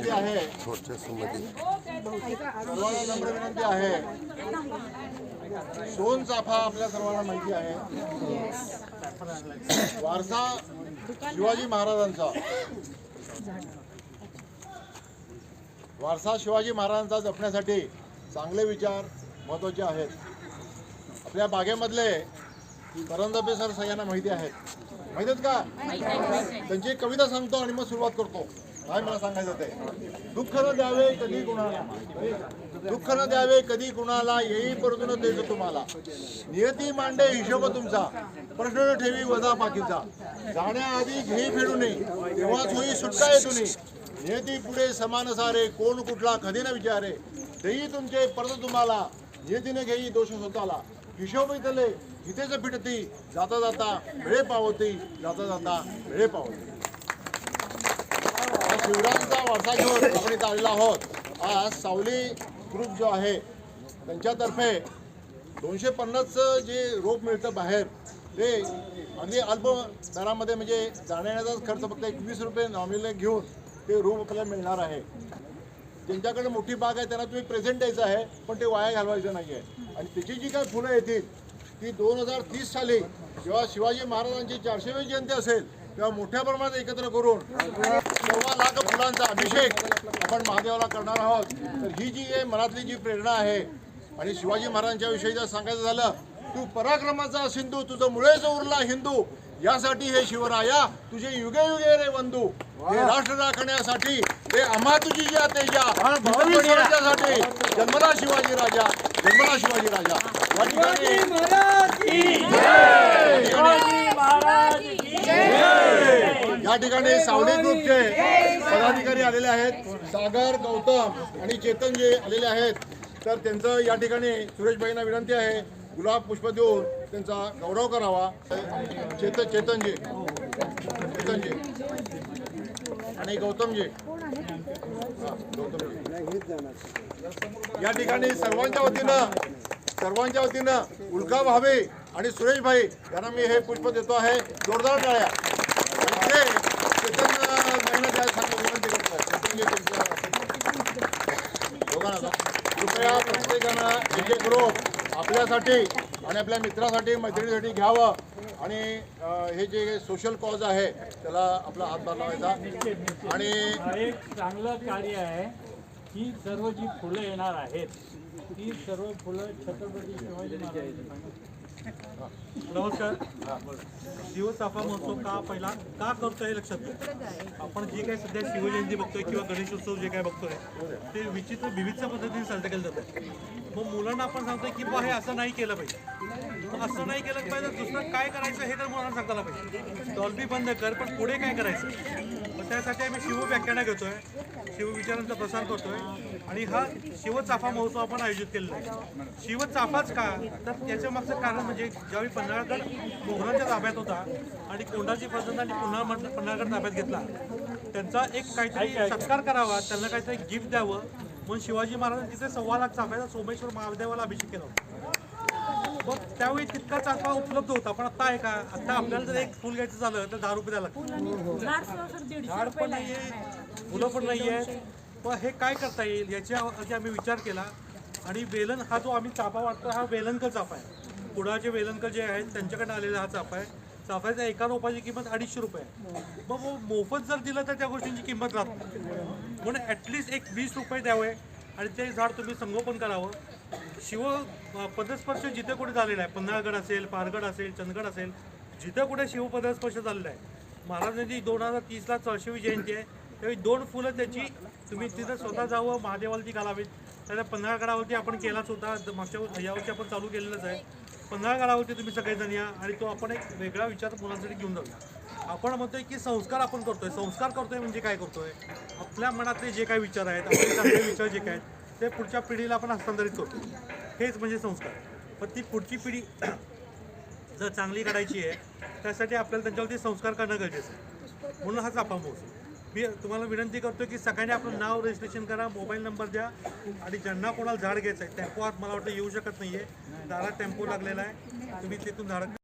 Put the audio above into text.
विनंती आहे, सर्वांना नम्र विनंती आहे. सोन चाफा आपल्या सर्वांना माहिती आहे. वारसा शिवाजी महाराजांचा, वारसा शिवाजी महाराजांचा जपण्यासाठी चांगले विचार महत्त्वाचे आहेत. आपल्या बागेमधले करंदबे सर सगळ्यांना माहिती आहेत. माहिती आहेत का? त्यांची एक कविता सांगतो आणि मग सुरुवात करतो. काय मला सांगायचं ते, दुःख न द्यावे कधी कुणाला, दुःख न द्यावे कधी कुणाला, येई परतून देतो तुम्हाला. नियती मांडे हिशोब तुमचा, प्रश्न ठेवी वजा बाकीचा. जाण्याआधी घेई फेडू नये, तेव्हाच होई सुटका येतून. नियती पुढे समान सारे, कोण कुठला कधी न विचारे. देई तुमचे परत तुम्हाला, नियतीने घेई दोष स्वतःला. हिशोब इथले इथेच फिटती, जाता जाता वेळे पावती, जाता जाता वेळे पावती. शिवरायांचा वारसा घेऊन आपण इथं आलेलो आहोत. आज सावली ग्रुप जो आहे त्यांच्यातर्फे 250चं जे रोप मिळतं बाहेर, ते अगदी अल्प दरामध्ये, म्हणजे जाण्याचाच खर्च फक्त 21 रुपये नॉमिनल घेऊन ते रोप आपल्याला मिळणार आहे. ज्यांच्याकडे मोठी बाग आहे त्यांना तुम्ही प्रेझेंट द्यायचं आहे, पण ते वाया घालवायचं नाही आहे. आणि त्याची जी काही फुलं येतील ती 2030 साली जेव्हा शिवाजी महाराजांची 400वी जयंती असेल तेव्हा मोठ्या प्रमाणात एकत्र करून 1.25 लाख फुलांचा अभिषेक आपण महादेवाला करणार आहोत. तर ही जी आहे मनातली जी प्रेरणा आहे. आणि शिवाजी महाराजांच्या विषयी जर सांगायचं झालं, तू पराक्रमाचा सिंधू, तुझं मुळेच उरला हिंदू. यासाठी हे शिवराया तुझे युगे युगे रे बंधू. हे राष्ट्र राखण्यासाठी हे आम्हा तुझी ज्या तेजा, स्वराज्यासाठी जन्मला शिवाजी राजा, जन्मला शिवाजी राजा. या ठिकाणी सावली ग्रुपचे पदाधिकारी आलेले आहेत. सागर, गौतम आणि चेतन जे आलेले आहेत. तर त्यांचं या ठिकाणी सुरेशभाईंना विनंती आहे, गुलाब पुष्प देऊन त्यांचा गौरव करावा. चेतनजी आणि गौतमजी, या ठिकाणी सर्वांच्या वतीनं उल्का भावे आणि सुरेशभाई यांना मी हे पुष्प देतो आहे. जोरदार टाळ्या. कृपया प्रत्येकानं एक ग्रुप आपल्यासाठी आणि आपल्या मित्रासाठी, मैत्रिणीसाठी घ्यावं आणि हे जे सोशल कॉज आहे त्याला आपला हातभार लावायचा. आणि एक चांगलं कार्य आहे. ही सर्व जी फुलं येणार आहेत ती सर्व फुलं छत्रपती शिवाजी महाराज. नमस्कार. शिवचाफा महोत्सव का करतोय लक्षात घ्या. आपण जे काही सध्या शिवजयंती बघतोय किंवा गणेशोत्सव जे काय बघतोय ते विचित्र विविध पद्धतीने साजरे केलं जातं. मग मुलांना आपण सांगतोय की बा हे असं नाही केलं पाहिजे, असं नाही केलं पाहिजे, दुसरं काय करायचं हे तर मुलांना सांगायला पाहिजे. डॉल्बी बंद कर, पण पुढे काय करायचं. मग त्यासाठी आम्ही शिवव्याख्यानं घेतोय, शिवविचारांचा प्रसार करतोय आणि हा शिवचाफा महोत्सव आपण आयोजित केलेला आहे. शिवचाफाच का, तर त्याच्या मागचं कारण म्हणजे ज्यावेळी पन्हाळगड मोगरांच्या ताब्यात होता आणि कोंडाजी फजंद आणि पुन्हा पन्हाळगड ताब्यात घेतला, त्यांचा एक काहीतरी सत्कार करावा, त्यांना काहीतरी गिफ्ट द्यावं म्हणून शिवाजी महाराजांनी तिथे 1.25 लाख चाफ्याचा सोमेश्वर महादेवाला अभिषेक केला होता. मग त्यावेळी तितका चाफा उपलब्ध होता, पण आता आहे का, आता आपल्याला जर एक फुल घ्यायचं झालं तर 10 रुपये द्यायला लागतं. झाड पण नाही आहे, फुलं पण नाही आहेत. पण हे काय करता येईल याच्या आम्ही विचार केला. आणि वेलन हा जो आम्ही चाफा वाटतो हा वेलणकर चाफा आहे. कुडाचे वेलणकर जे आहेत त्यांच्याकडे आलेला हा चाफा आहे. चाफ्याच्या एका रोपाची किंमत 250 रुपये आहे. मग मोफत जर दिलं तर त्या गोष्टींची किंमत राहत नाही. म्हणून ॲटलिस्ट एक 20 रुपये द्यावे आणि ते झाड तुम्ही संगोपन करावं. शिव पदस्पर्श जिथे कुठे झालेला आहे, पन्हाळगड असेल, पारगड असेल, चंदगड असेल, जिथे कुठे शिवपदस्पर्श झालेला आहे, महाराजांची 2030ला 400वी जयंती आहे, त्यावेळी 2 फुलं त्याची तुम्ही तिथं स्वतः जावं, महादेवाला ती घालावीत. त्याच्या पन्हाळगडावरती आपण केलाच होता, मागच्या यावर्षी आपण चालू केलेलंच आहे. पन्हाळगडावरती तुम्ही सगळेजण या आणि तो आपण एक वेगळा विचार मुलांसाठी घेऊन जाऊया. आपण म्हणतोय की संस्कार आपण करतोय. संस्कार करतोय म्हणजे काय करतोय, आपल्या मनातले जे काही विचार आहेत, आपले चांगले विचार जे काय आहेत ते पुढच्या पिढीला आपण हस्तांतरित करतो. हेच म्हणजे संस्कार. पण ती पुढची पिढी जर चांगली काढायची आहे त्यासाठी आपल्याला त्यांच्यावरती संस्कार करणं गरजेचं आहे. म्हणून हा चाफा महोत्सव. मी तुम्हाला विनंती करतो की सगळ्यांनी आपलं नाव रजिस्ट्रेशन करा, मोबाईल नंबर द्या आणि ज्यांना कोणाला झाड घ्यायचं आहे, टेम्पो आत मला वाटतं येऊ शकत नाही आहे, दारात टेम्पो लागलेला आहे, तुम्ही तिथून झाड